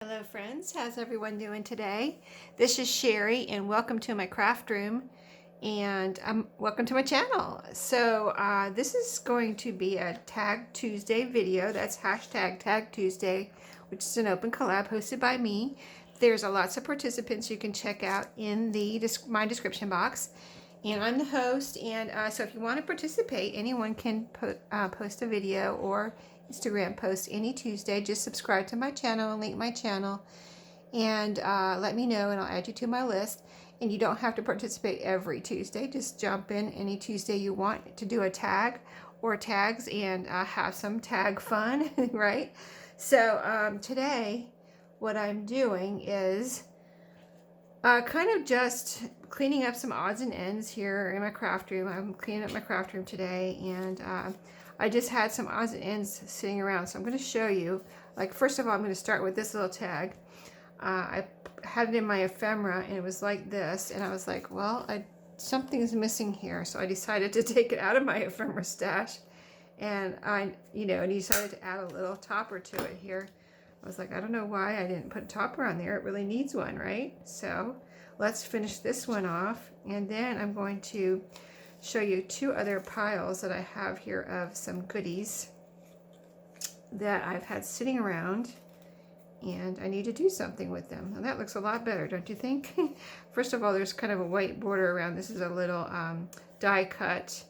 Hello friends, how's everyone doing today? This is Sherry and welcome to my craft room and welcome to my channel. So this is going to be a Tag Tuesday video. That's hashtag Tag Tuesday, which is an open collab hosted by me. There's lots of participants you can check out in the my description box. And I'm the host, and so if you want to participate, anyone can post a video or Instagram post any Tuesday. Just subscribe to my channel and link my channel and let me know, and I'll add you to my list. And you don't have to participate every Tuesday. Just jump in any Tuesday you want to do a tag or tags and have some tag fun, right? So today what I'm doing is kind of just cleaning up some odds and ends here in my craft room. I'm cleaning up my craft room today, and I just had some odds and ends sitting around. So I'm going to show you. Like, first of all, I'm going to start with this little tag. I had it in my ephemera, and it was like this. And I was like, well, something's missing here. So I decided to take it out of my ephemera stash. And I decided to add a little topper to it here. I was like, I don't know why I didn't put a topper on there. It really needs one, right? So let's finish this one off. And then I'm going to show you two other piles that I have here of some goodies that I've had sitting around. And I need to do something with them. And that looks a lot better, don't you think? First of all, there's kind of a white border around. This is a little die cut.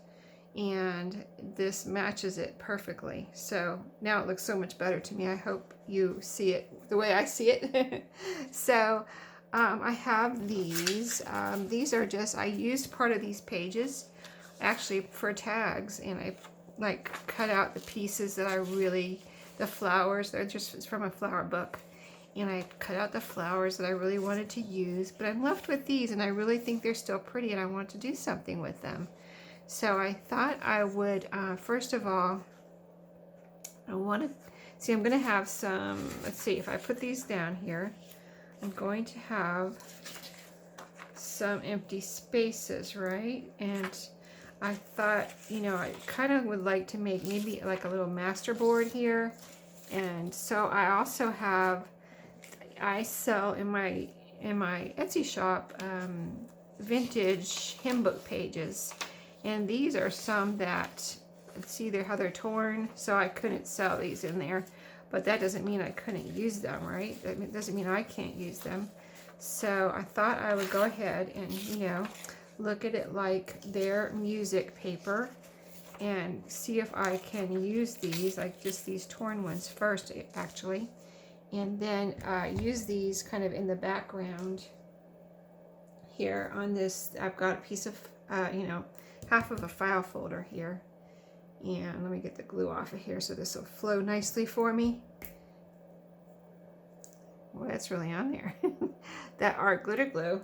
And this matches it perfectly. So now it looks so much better to me. I hope you see it the way I see it. So I have these. These are just, I used part of these pages actually for tags, and I like cut out the pieces that I really, the flowers, they're just from a flower book. And I cut out the flowers that I really wanted to use, but I'm left with these, and I really think they're still pretty, and I want to do something with them. So I thought I would, first of all, I want to, see, I'm going to have some, let's see, if I put these down here, I'm going to have some empty spaces, right? And I thought, I kind of would like to make maybe like a little masterboard here. And so I also have, I sell in my Etsy shop vintage hymn book pages. And these are some that, see how they're torn, so I couldn't sell these in there. But that doesn't mean I couldn't use them, right? That doesn't mean I can't use them. So I thought I would go ahead and, look at it like their music paper and see if I can use these, like just these torn ones first, actually. And then use these kind of in the background here on this. I've got a piece of, half of a file folder here, and let me get the glue off of here so this will flow nicely for me. Well, that's really on there. That art glitter glue,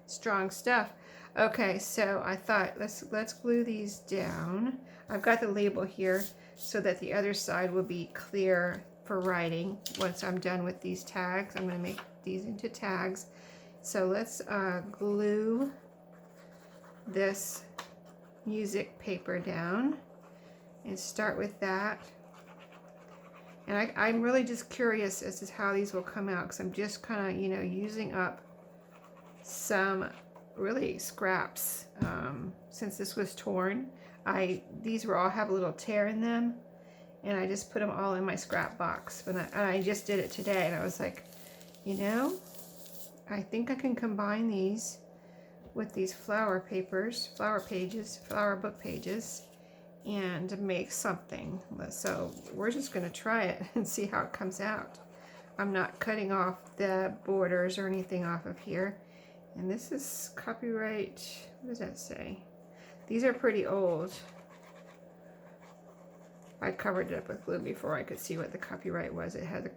strong stuff. Okay, so I thought let's glue these down. I've got the label here so that the other side will be clear for writing. Once I'm done with these tags, I'm going to make these into tags. So let's glue this music paper down and start with that. And I'm really just curious as to how these will come out, because I'm just kind of, using up some really scraps. Since this was torn, these were all have a little tear in them, and I just put them all in my scrap box. But I just did it today, and I was like, I think I can combine these with these flower pages, flower book pages, and make something. So we're just going to try it and see how it comes out. I'm not cutting off the borders or anything off of here. And this is copyright, what does that say? These are pretty old. I covered it up with glue before I could see what the copyright was. It had,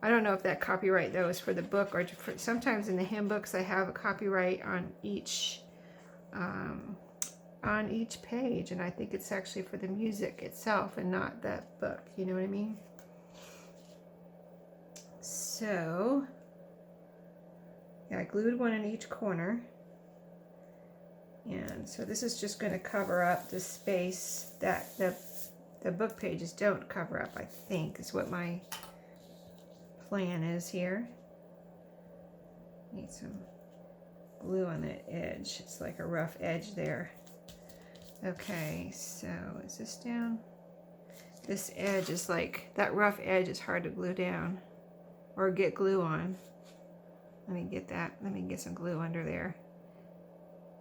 I don't know if that copyright though is for the book or for, sometimes in the hymn books I have a copyright on each page, and I think it's actually for the music itself and not that book, you know what I mean? So yeah, I glued one in each corner, and so this is just going to cover up the space that the book pages don't cover up, I think, is what my plan is here. Need some glue on that edge. It's like a rough edge there. Okay, so is this down? This edge is like, that rough edge is hard to glue down or get glue on. Let me get that. Let me get some glue under there.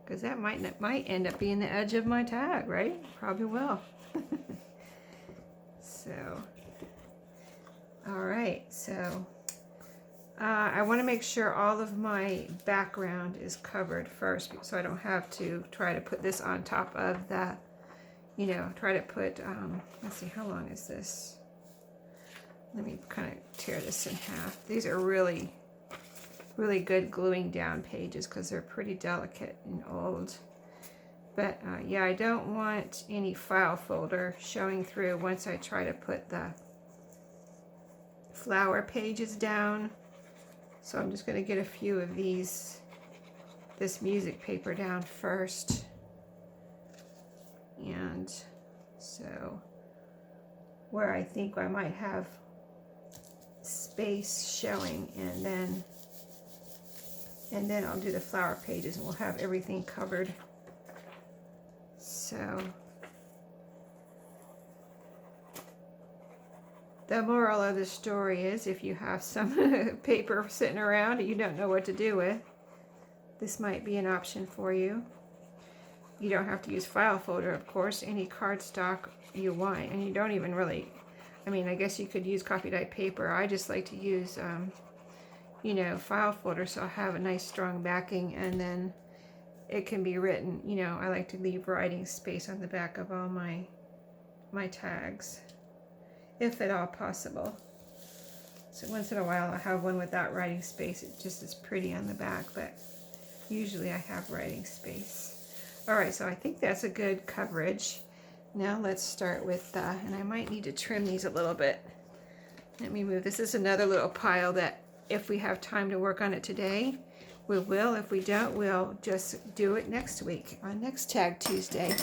Because that might end up being the edge of my tag, right? Probably will. So, all right. So, I want to make sure all of my background is covered first, so I don't have to try to put this on top of the, you know, try to put, let's see, how long is this? Let me kind of tear this in half. These are really good gluing down pages because they're pretty delicate and old. But yeah, I don't want any file folder showing through once I try to put the flower pages down. So I'm just going to get a few of this music paper down first. And so where I think I might have space showing, and then I'll do the flower pages and we'll have everything covered. So the moral of the story is, if you have some paper sitting around and you don't know what to do with, this might be an option for you. You don't have to use file folder, of course, any cardstock you want, and you don't even really, I mean, I guess you could use coffee dyed paper. I just like to use, you know, file folder, so I'll have a nice strong backing, and then it can be written, you know, I like to leave writing space on the back of all my tags, if at all possible. So once in a while I'll have one without writing space. It just is pretty on the back, but usually I have writing space. All right, so I think that's a good coverage. Now let's start with, and I might need to trim these a little bit. Let me move. This is another little pile that if we have time to work on it today, we will. If we don't, we'll just do it next week on next Tag Tuesday.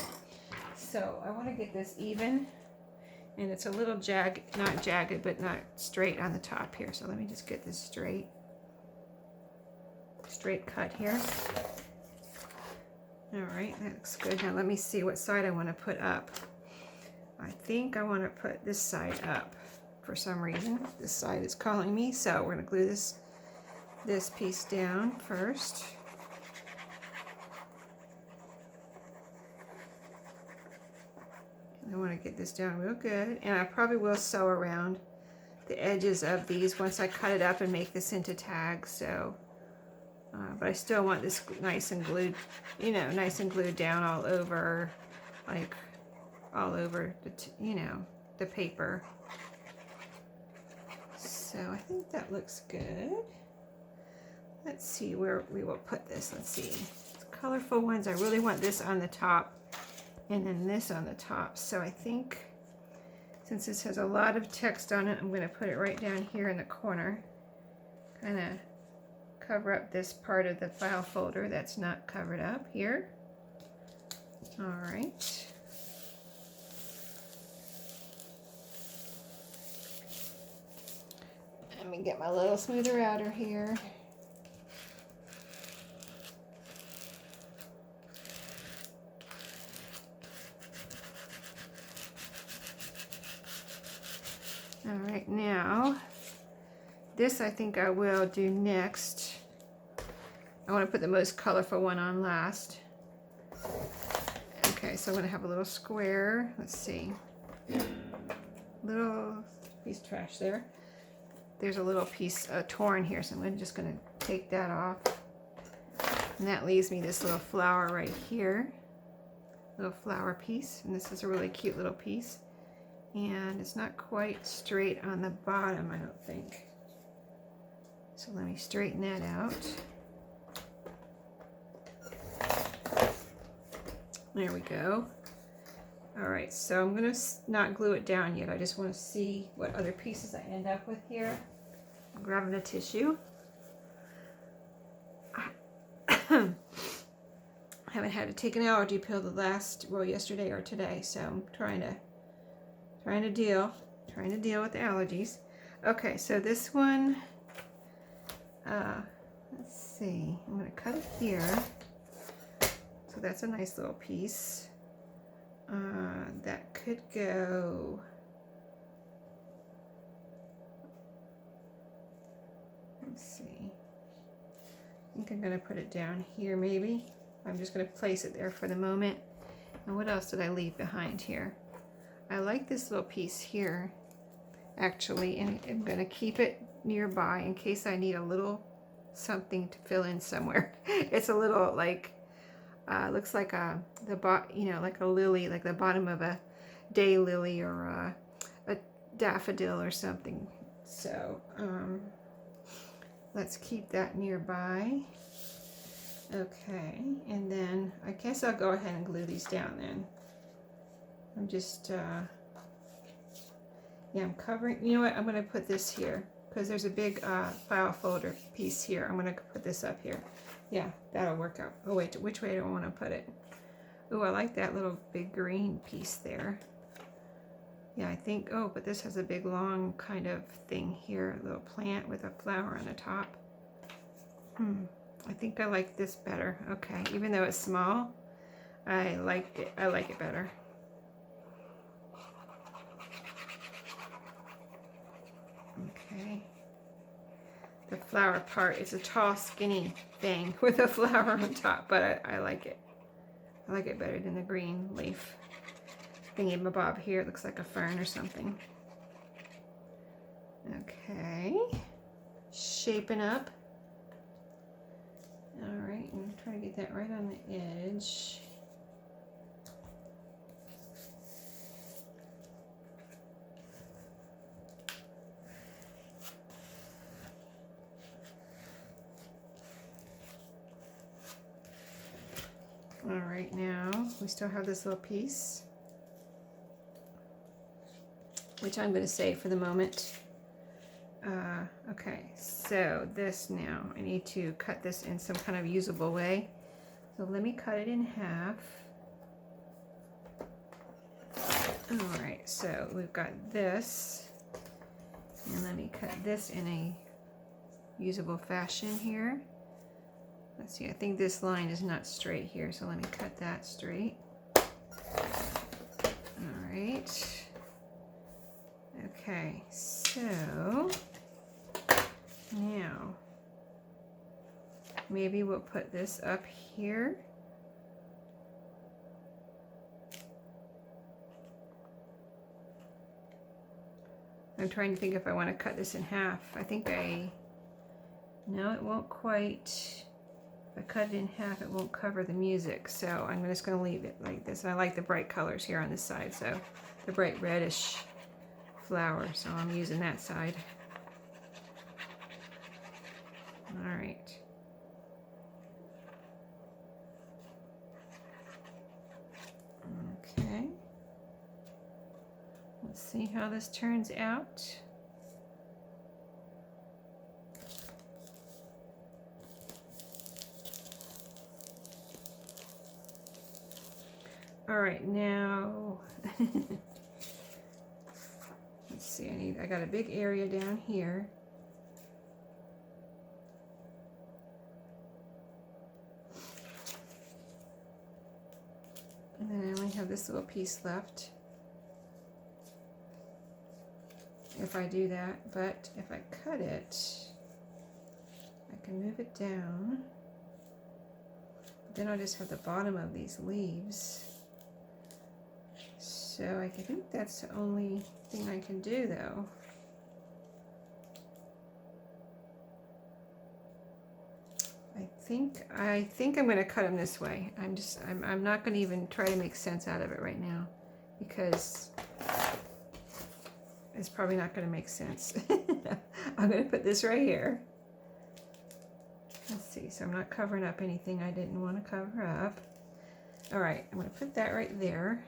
So I want to get this even, and it's a little jagged, not jagged, but not straight on the top here. So let me just get this straight cut here. All right, that looks good. Now let me see what side I want to put up. I think I want to put this side up for some reason. This side is calling me, so we're going to glue this piece down first. And I want to get this down real good, and I probably will sew around the edges of these once I cut it up and make this into tags. So but I still want this nice and glued, you know, nice and glued down all over, like all over the, you know, the paper. So I think that looks good. Let's see where we will put this. Let's see. Colorful ones. I really want this on the top and then this on the top. So I think since this has a lot of text on it, I'm going to put it right down here in the corner. Kind of cover up this part of the file folder that's not covered up here. All right. Let me get my little smoother outer here. All right, now this I think I will do next. I want to put the most colorful one on last. Okay, so I'm going to have a little square. Let's see. Little piece of trash there. There's a little piece torn here, so I'm just going to take that off. And that leaves me this little flower right here. Little flower piece. And this is a really cute little piece. And it's not quite straight on the bottom, I don't think. So let me straighten that out. There we go. All right, so I'm gonna not glue it down yet. I just want to see what other pieces I end up with here. I'm grabbing a tissue. I haven't had to take an allergy pill yesterday or today, so I'm trying to deal with the allergies. Okay, so this one, let's see, I'm going to cut it here. So that's a nice little piece. That could go, let's see, I think I'm going to put it down here maybe. I'm just going to place it there for the moment. And what else did I leave behind here? I like this little piece here, actually, and I'm going to keep it nearby in case I need a little something to fill in somewhere. It's a little like, looks like like a lily, like the bottom of a daylily or a daffodil or something. So let's keep that nearby. Okay, and then I guess I'll go ahead and glue these down then. I'm just, yeah, I'm covering, you know what, I'm going to put this here because there's a big file folder piece here. I'm going to put this up here. Yeah, that'll work out. Oh wait, which way do I want to put it? Oh, I like that little big green piece there. Yeah, I think, oh, but this has a big long kind of thing here, a little plant with a flower on the top. I think I like this better. Okay, even though it's small, I like it better. Okay. The flower part is a tall, skinny thing with a flower on top, but I like it. I like it better than the green leaf thingy-mabob here. It looks like a fern or something. Okay. Shaping up. All right, I'm going to try to get that right on the edge. All right, now we still have this little piece, which I'm going to save for the moment. Okay, so this now, I need to cut this in some kind of usable way. So let me cut it in half. All right, so we've got this, and let me cut this in a usable fashion here. Let's see, I think this line is not straight here, so let me cut that straight. All right. Okay, so now maybe we'll put this up here. I'm trying to think if I want to cut this in half. I think no, it won't quite. If I cut it in half, it won't cover the music, so I'm just going to leave it like this. And I like the bright colors here on this side, so the bright reddish flower, so I'm using that side. All right. Okay. Let's see how this turns out. All right, now let's see, I got a big area down here. And then I only have this little piece left. If I do that, but if I cut it, I can move it down. But then I'll just have the bottom of these leaves. So I think that's the only thing I can do, though. I think I'm going to cut them this way. I'm not going to even try to make sense out of it right now because it's probably not going to make sense. I'm going to put this right here. Let's see. So I'm not covering up anything I didn't want to cover up. All right, I'm going to put that right there.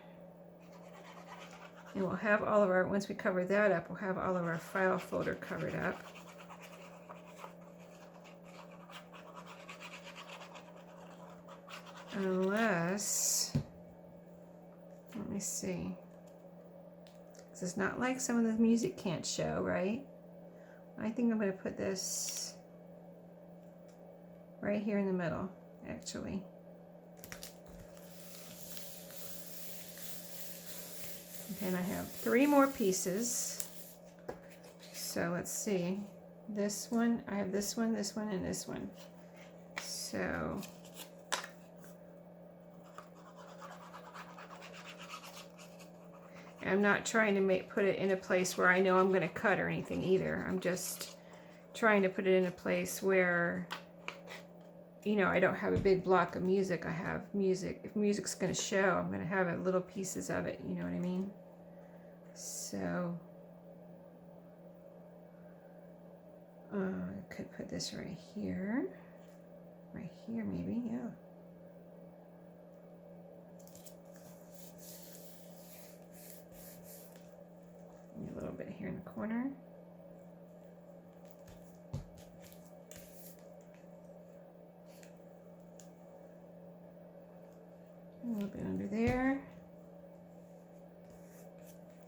And we'll have all of our, once we cover that up, we'll have all of our file folder covered up. Unless, let me see. This is not like some of the music can't show, right? I think I'm going to put this right here in the middle, actually. And I have 3 more pieces. So let's see. This one, I have this one, and this one. So I'm not trying to put it in a place where I know I'm going to cut or anything either. I'm just trying to put it in a place where, you know, I don't have a big block of music. I have music. If music's going to show, I'm going to have little pieces of it. You know what I mean? So I could put this right here maybe, yeah. A little bit here in the corner. A little bit under there.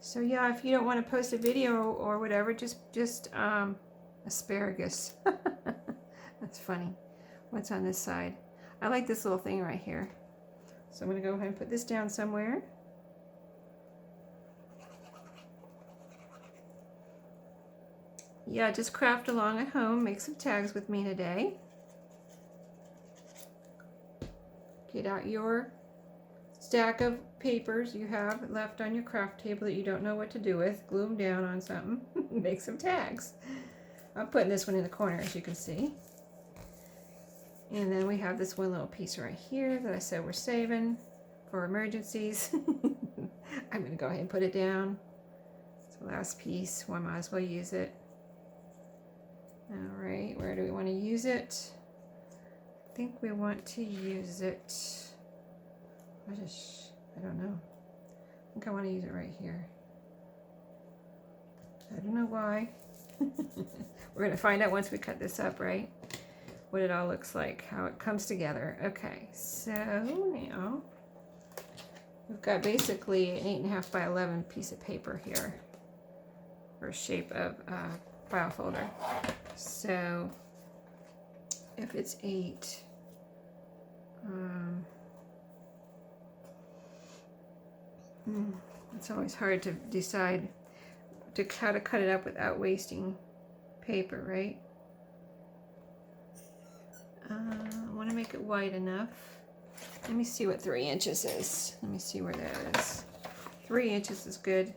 So yeah, if you don't want to post a video or whatever, just asparagus. That's funny. What's on this side? I like this little thing right here. So I'm going to go ahead and put this down somewhere. Yeah, just craft along at home. Make some tags with me today. Get out your stack of papers you have left on your craft table that you don't know what to do with. Glue them down on something. Make some tags. I'm putting this one in the corner, as you can see. And then we have this one little piece right here that I said we're saving for emergencies. I'm going to go ahead and put it down. It's the last piece. Well, I might as well use it. All right, where do we want to use it? I think we want to use it. I don't know. I think I want to use it right here. I don't know why. We're going to find out once we cut this up, right? What it all looks like, how it comes together. Okay, so now we've got basically an 8.5 by 11 piece of paper here for shape of file folder. So if it's 8, it's always hard to decide how to cut it up without wasting paper, right? I want to make it wide enough. Let me see what 3 inches is. Let me see where that is. 3 inches is good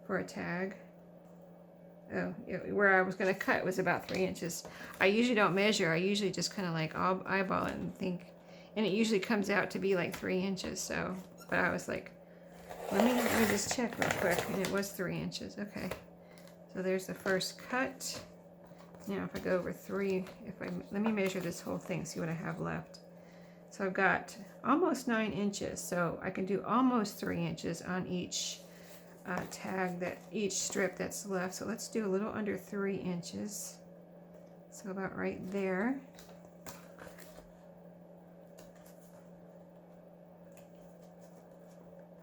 for a tag. Oh, where I was going to cut was about 3 inches. I usually don't measure. I usually just kind of like eyeball it and think. And it usually comes out to be like 3 inches. So, but I was like, let me just check real quick. And it was 3 inches. Okay. So there's the first cut. Now if I go over 3, let me measure this whole thing, see what I have left. So I've got almost 9 inches. So I can do almost 3 inches on each tag, each strip that's left. So let's do a little under 3 inches. So about right there.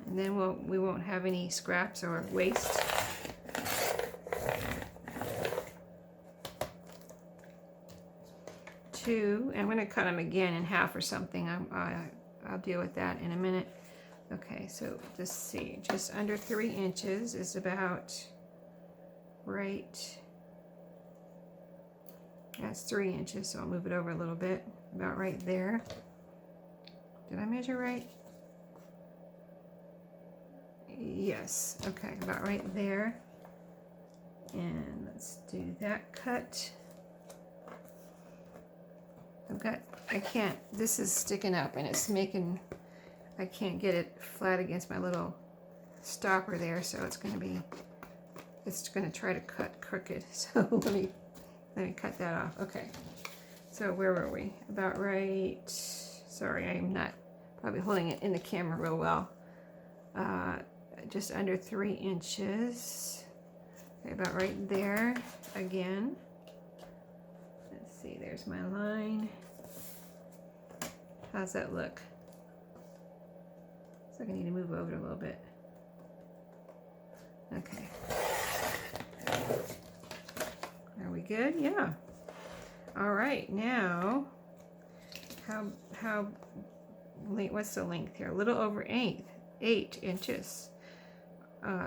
And then we won't have any scraps or waste. And I'm going to cut them again in half or something. I'll deal with that in a minute. Okay, so just see, just under 3 inches is about right. That's 3 inches, so I'll move it over a little bit, about right there. Did I measure right? Yes, okay, about right there. And let's do that cut. This is sticking up and it's making, I can't get it flat against my little stopper there, so it's going to try to cut crooked. So let me cut that off. Okay, so where were we? About right, sorry, I am not probably holding it in the camera real well. Just under 3 inches. Okay, about right there again. Let's see, there's my line. How's that look? Looks like I need to move over a little bit. Okay. There we good? Yeah. All right, now, what's the length here? A little over 8 inches.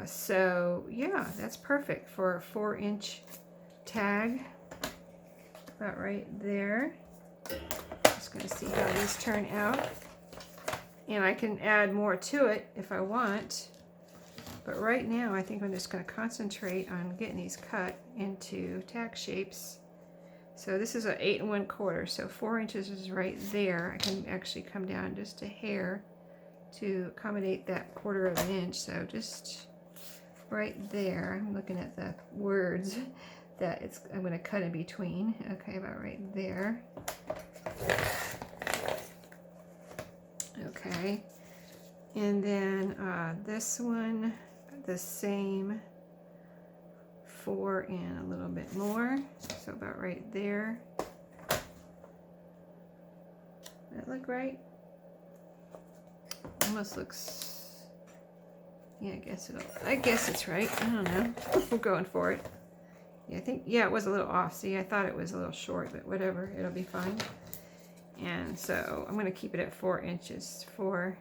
So yeah, that's perfect for a 4-inch tag. About right there. Just gonna see how these turn out. And I can add more to it if I want. But right now, I think I'm just gonna concentrate on getting these cut into tag shapes. So this is an 8 1/4, so 4 inches is right there. I can actually come down just a hair to accommodate that 1/4 of an inch. So just right there. I'm looking at the words that I'm going to cut in between. Okay, about right there. Okay, and then this one, the same, 4 and a little bit more, so about right there. That look right? Almost looks, yeah, I guess it's right. I don't know. We're going for it. Yeah, I think, yeah, it was a little off. See, I thought it was a little short, but whatever, it'll be fine. And so I'm going to keep it at 4 inches. 4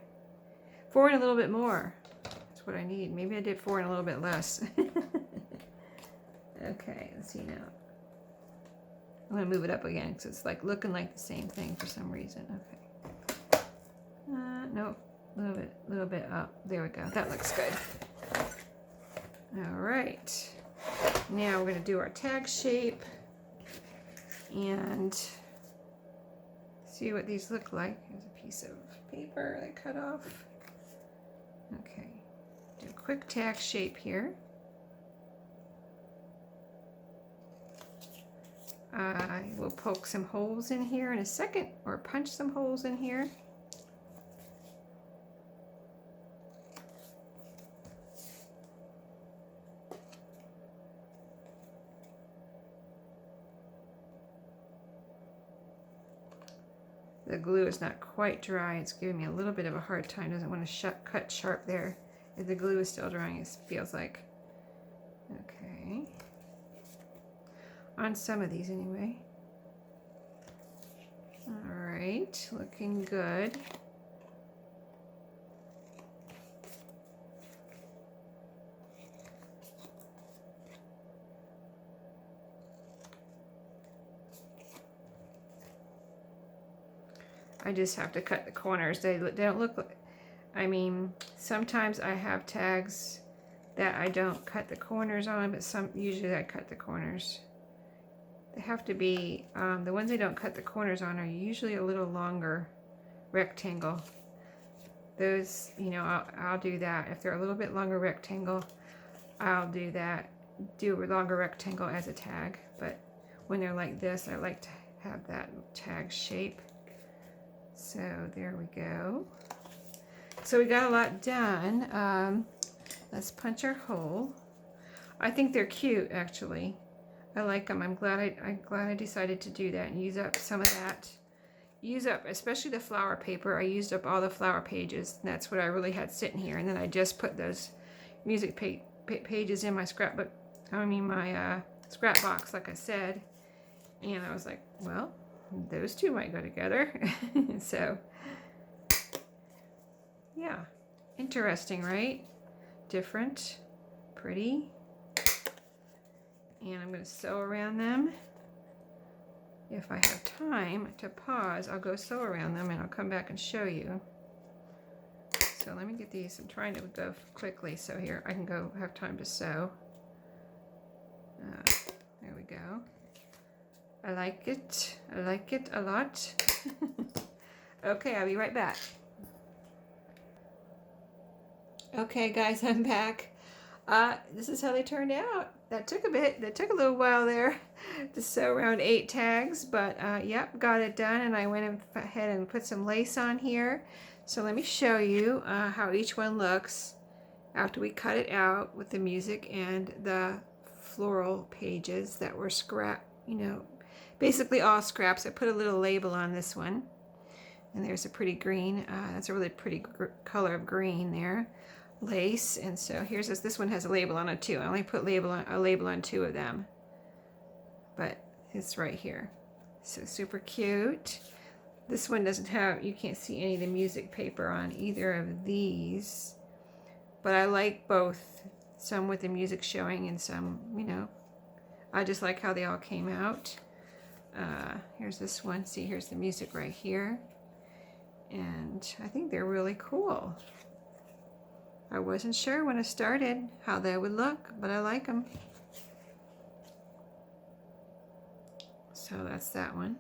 and a little bit more. That's what I need. Maybe I did 4 and a little bit less. Okay, let's see now. I'm going to move it up again because it's like looking like the same thing for some reason. Okay. Nope, a little bit up. There we go. That looks good. All right. Now we're going to do our tag shape and see what these look like. Here's a piece of paper I cut off. Okay, do a quick tag shape here. I will poke some holes in here in a second, or punch some holes in here. The glue is not quite dry. It's giving me a little bit of a hard time. Doesn't want to cut sharp there. If the glue is still drying, it feels like. Okay. On some of these anyway. All right, looking good. I just have to cut the corners. They don't look like, I mean, sometimes I have tags that I don't cut the corners on, but usually I cut the corners. They have to be, the ones I don't cut the corners on are usually a little longer rectangle. Those, you know, I'll do that. If they're a little bit longer rectangle, I'll do that. Do a longer rectangle as a tag. But when they're like this, I like to have that tag shape. So there we go. So we got a lot done. Let's punch our hole. I think they're cute, actually. I like them. I'm glad I decided to do that and use up some of that. Use up, especially the flower paper. I used up all the flower pages. And that's what I really had sitting here. And then I just put those music pages in my scrapbook. I mean my scrap box, like I said. And I was like, well, those two might go together. So, yeah, interesting, right? Different, pretty. And I'm going to sew around them. If I have time to pause, I'll go sew around them and I'll come back and show you. So let me get these. I'm trying to go quickly so here I can go have time to sew. There we go. I like it. I like it a lot. Okay, I'll be right back. Okay, guys, I'm back. This is how they turned out. That took a bit. That took a little while there to sew around 8 tags, but yep, got it done. And I went ahead and put some lace on here. So let me show you how each one looks after we cut it out with the music and the floral pages that were scrap, you know, basically all scraps. I put a little label on this one, and there's a pretty green. That's a really pretty color of green there. Lace, and so here's this one has a label on it too. I only put a label on 2 of them. but it's right here. So super cute. This one doesn't have, you can't see any of the music paper on either of these, but I like both, some with the music showing and some, you know, I just like how they all came out. Here's this one. See, here's the music right here. And I think they're really cool. I wasn't sure when I started how they would look, but I like them. So that's that one.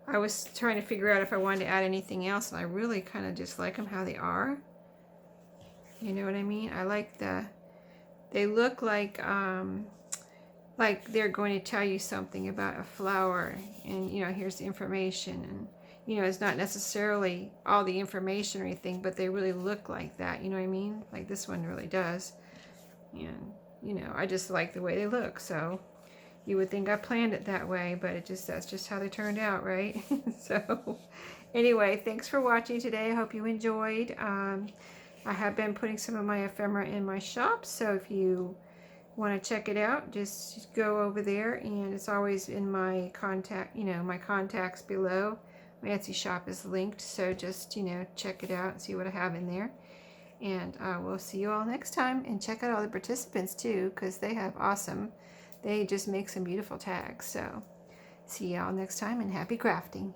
I was trying to figure out if I wanted to add anything else, and I really kind of just like them how they are. You know what I mean? I like they look like they're going to tell you something about a flower, and you know, here's the information, and you know, it's not necessarily all the information or anything, but they really look like that, you know what I mean? Like this one really does. And you know, I just like the way they look. So you would think I planned it that way, but that's just how they turned out, right? So anyway, thanks for watching today. I hope you enjoyed. I have been putting some of my ephemera in my shop, so if you want to check it out, just go over there, and it's always in my contact, you know, my contacts below. My Etsy shop is linked, so just, you know, check it out and see what I have in there. And we'll see you all next time, and check out all the participants too, because they have they just make some beautiful tags. So see y'all next time, and happy crafting.